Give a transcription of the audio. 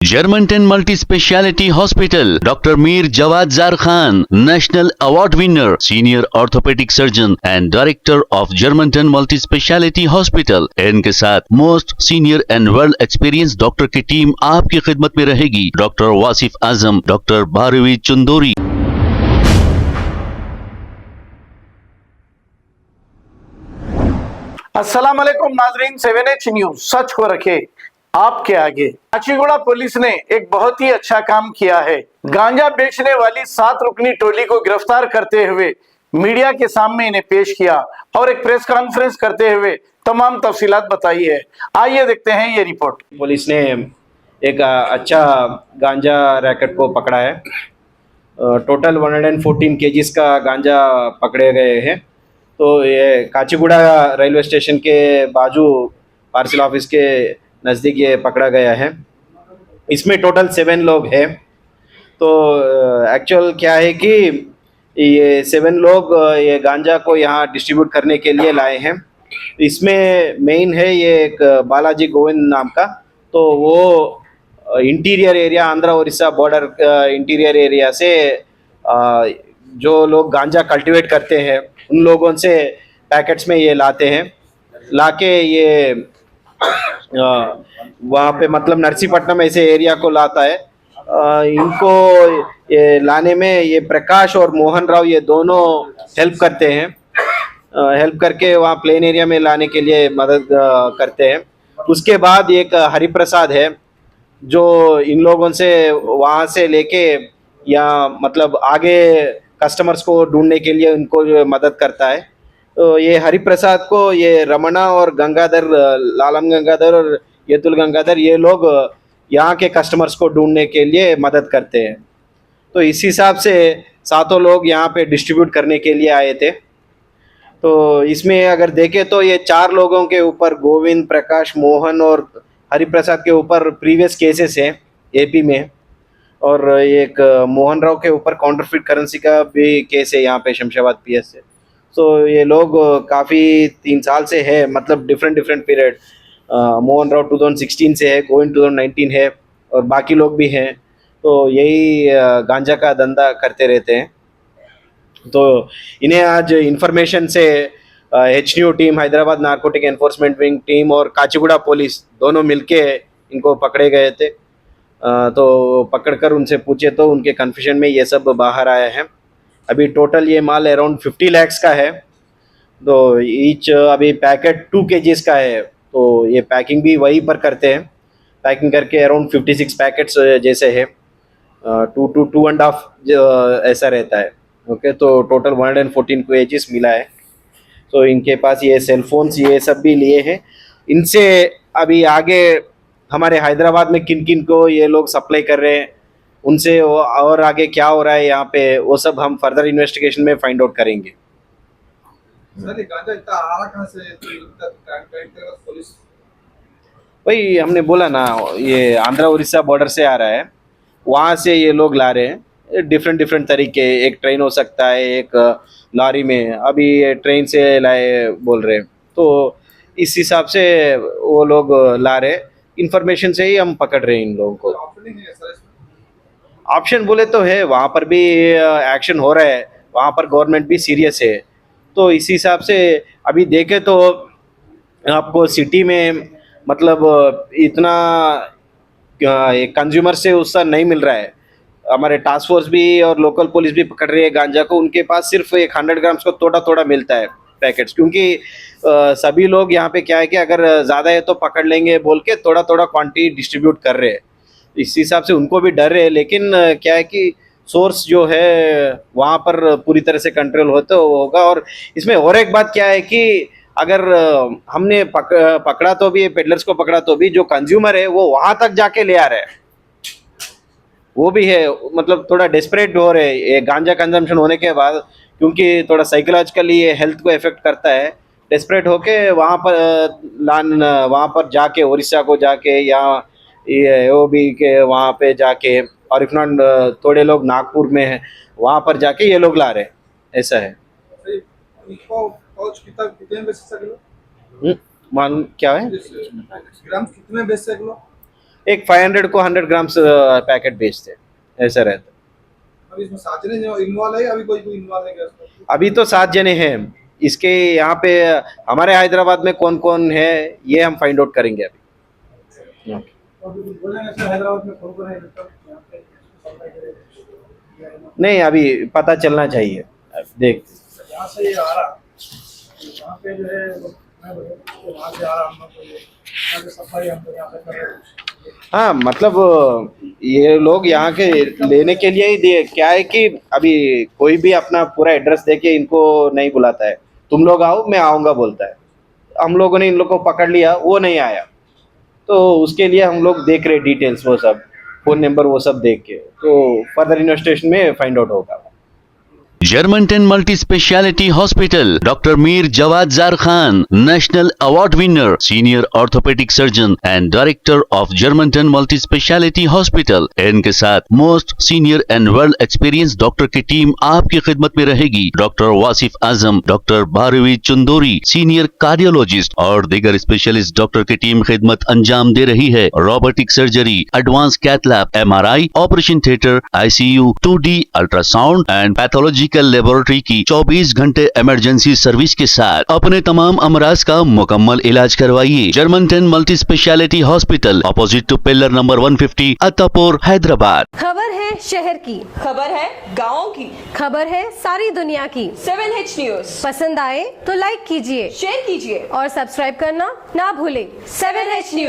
Germantown Multi Speciality Hospital, Dr. Mir Jawad Zar Khan, National Award winner, Senior Orthopedic Surgeon and Director of Germantown Multi Speciality Hospital। इनके साथ most senior and well experience doctor की team आपकी खिदमत में रहेगी। Doctor Wasif Azam, doctor Bharvi Chandori. अस्सलाम वालेकुम नाजरीन, 7H न्यूज सच को रखे आपके आगे। काचीगुड़ा पुलिस ने एक बहुत ही अच्छा काम किया है। गांजा बेचने वाली 7 रुकनी टोली को गिरफ्तार करते हुए मीडिया के सामने इन्हें पेश किया और एक प्रेस कॉन्फ्रेंस करते हुए तमाम तफसीलात बताई है। आइए देखते हैं ये रिपोर्ट। पुलिस ने एक अच्छा गांजा रैकेट को पकड़ा है। टोटल 114 केजीज का गांजा पकड़े गए हैं। तो ये काचीगुड़ा रेलवे स्टेशन के बाजू पार्सल ऑफिस के नज़दीक ये पकड़ा गया है। इसमें टोटल 7 लोग हैं। तो एक्चुअल क्या है कि ये 7 लोग ये गांजा को यहाँ डिस्ट्रीब्यूट करने के लिए लाए हैं। इसमें मेन है ये एक बालाजी गोविंद नाम का। तो वो interior area, Andhra Orissa border interior area से जो लोग गांजा कल्टीवेट करते हैं उन लोगों से पैकेट्स में ये लाते हैं। लाके ये वहाँ पे मतलब नरसीपट्टनम ऐसे एरिया को लाता है। इनको ये लाने में ये प्रकाश और मोहन राव ये दोनों हेल्प करते हैं। हेल्प करके वहाँ प्लेन एरिया में लाने के लिए मदद करते हैं। उसके बाद एक हरिप्रसाद है जो इन लोगों से वहाँ से लेके या मतलब आगे कस्टमर्स को ढूंढने के लिए उनको मदद करता है। तो ये हरिप्रसाद को ये रमणा और गंगाधर, लालम गंगाधर और येतुल गंगाधर ये लोग यहाँ के कस्टमर्स को ढूंढने के लिए मदद करते हैं। तो इस हिसाब से 7 लोग यहाँ पे डिस्ट्रीब्यूट करने के लिए आए थे। तो इसमें अगर देखें तो ये 4 लोगों के ऊपर गोविंद, प्रकाश, मोहन और हरिप्रसाद के ऊपर प्रीवियस केसेस हैं एपी में। और एक मोहन राव के ऊपर काउंटरफिट करेंसी का भी केस है यहाँ पे शमशाबाद पीएस से। तो ये लोग काफ़ी 3 साल से है, मतलब डिफरेंट पीरियड। मोहन राव 2016 से है, गोविंद 2019 है और बाकी लोग भी हैं। तो यही गांजा का धंधा करते रहते हैं। तो इन्हें आज इंफॉर्मेशन से HNU team, Hyderabad narcotic enforcement wing team और काचीगुड़ा पुलिस दोनों मिलके इनको पकड़े गए थे। तो पकड़कर उनसे पूछे तो उनके कन्फ्यूजन में ये सब बाहर आया है। अभी टोटल ये माल अराउंड 50 lakhs का है। तो ईच अभी पैकेट 2 kgs का है। तो ये पैकिंग भी वहीं पर करते हैं। पैकिंग करके अराउंड 56 पैकेट्स जैसे है, 2 to 2.5 ऐसा रहता है। ओके, तो टोटल 114 kgs मिला है। तो इनके पास ये सेलफोन्स ये सब भी लिए हैं। इनसे अभी आगे हमारे हैदराबाद में किन किन को ये लोग सप्लाई कर रहे हैं, उनसे और आगे क्या हो रहा है यहाँ पे, वो सब हम फर्दर इन्वेस्टिगेशन में फाइंड आउट करेंगे। सर, ये गांजा इतना आ रहा कहाँ से? पुलिस भाई हमने बोला ना, ये आंध्र उड़ीसा बॉर्डर से आ रहा है, वहाँ से ये लोग ला रहे हैं। डिफरेंट तरीके, एक ट्रेन हो सकता है, एक लॉरी में। अभी ये ट्रेन से लाए बोल रहे हैं। तो इस हिसाब से वो लोग ला रहे हैं। इन्फॉर्मेशन से ही हम पकड़ रहे हैं इन लोगों को। ऑप्शन नहीं है सर इसमें? ऑप्शन बोले तो है, वहाँ पर भी एक्शन हो रहा है, वहाँ पर गवर्नमेंट भी सीरियस है। तो इस हिसाब से अभी देखें तो आपको सिटी में मतलब इतना कंज्यूमर से उसका नहीं मिल रहा है। हमारे टास्क फोर्स भी और लोकल पुलिस भी पकड़ रही है गांजा को। उनके पास सिर्फ एक 100 ग्राम्स को थोड़ा मिलता है पैकेट्स, क्योंकि सभी लोग यहाँ पे क्या है कि अगर ज़्यादा है तो पकड़ लेंगे बोल के थोड़ा क्वांटिटी डिस्ट्रीब्यूट कर रहे हैं। इस हिसाब से उनको भी डर है। लेकिन क्या है कि सोर्स जो है वहाँ पर पूरी तरह से कंट्रोल होता होगा। और इसमें और एक बात क्या है कि अगर हमने पकड़ा तो भी, पेडलर्स को पकड़ा तो भी, जो कंज्यूमर है वो वहाँ तक जाके ले आ रहे हैं, वो भी है। मतलब थोड़ा डेस्परेट हो रहे हैं ये गांजा कंजम्पशन होने के बाद, क्योंकि थोड़ा साइकोलॉजिकली ये हेल्थ को इफेक्ट करता है। डेस्परेट होके वहाँ पर जाके उड़ीसा को जाके या ये OB के वहाँ पे जाके, और इफ नॉट थोड़े लोग नागपुर में हैं, वहाँ पर जाके ये लोग ला रहे हैं। ऐसा है। पाउच कितने बेच सकते? मान क्या है? ग्राम कितने बेच सकते? एक 500 को 100 ग्राम्स पैकेट बेचते हैं, ऐसा रहता है। अभी इसमें 7 जने इन्वॉल्व है, अभी कोई इन्वॉल्व है क्या इसमें? अभी तो 7 जने हैं इसके। यहाँ पे हमारे हैदराबाद में कौन कौन है ये हम फाइंड आउट करेंगे अभी। और कुछ बोलेंगे सर, हैदराबाद में कौन है मतलब यहाँ पे सप्लाई करे? नहीं, अभी पता चलना चाहिए, देख। यहाँ से ये आ रहा, यहाँ पे जो है मैं बोलूँ वहाँ से आ रहा, हम लोग को ये यहाँ से सफाई हम लोग यहाँ से कर रहे हैं। हाँ, मतलब ये लोग यहाँ के लेने के लिए ही दे, क्या है कि अभी कोई भी अपना पूरा एड्रेस दे के इनको नहीं बुलाता है, तुम लोग आओ मैं आऊँगा बोलता है। हम लोगों ने इन लोग को पकड़ लिया, वो नहीं आया, तो उसके लिए हम लोग देख रहे डिटेल्स, वो सब फ़ोन नंबर वो सब देख के, तो फर्दर इन्वेस्टिगेशन में फाइंड आउट होगा। Germantown Multi Speciality Hospital, Dr. Mir Jawad Zar Khan, National Award winner, Senior Orthopedic Surgeon and Director of Germantown Multi Speciality Hospital। इनके साथ most senior and world experience doctor की team आपकी खिदमत में रहेगी। Doctor Wasif Azam, doctor Bharvi Chandori, senior cardiologist और दीगर specialist doctor की टीम खिदमत अंजाम दे रही है। Robotic surgery, advance cath lab, MRI, operation theatre, ICU, 2D ultrasound and pathology laboratory की 24 घंटे इमरजेंसी सर्विस के साथ अपने तमाम अमराज का मुकम्मल इलाज करवाइए। Germanten multi speciality hospital, opposite to pillar number 150, Attapur, Hyderabad. खबर है शहर की, खबर है गाँव की, खबर है सारी दुनिया की। 7H न्यूज पसंद आए तो लाइक कीजिए, शेयर कीजिए और सब्सक्राइब करना ना भूलें। 7H news.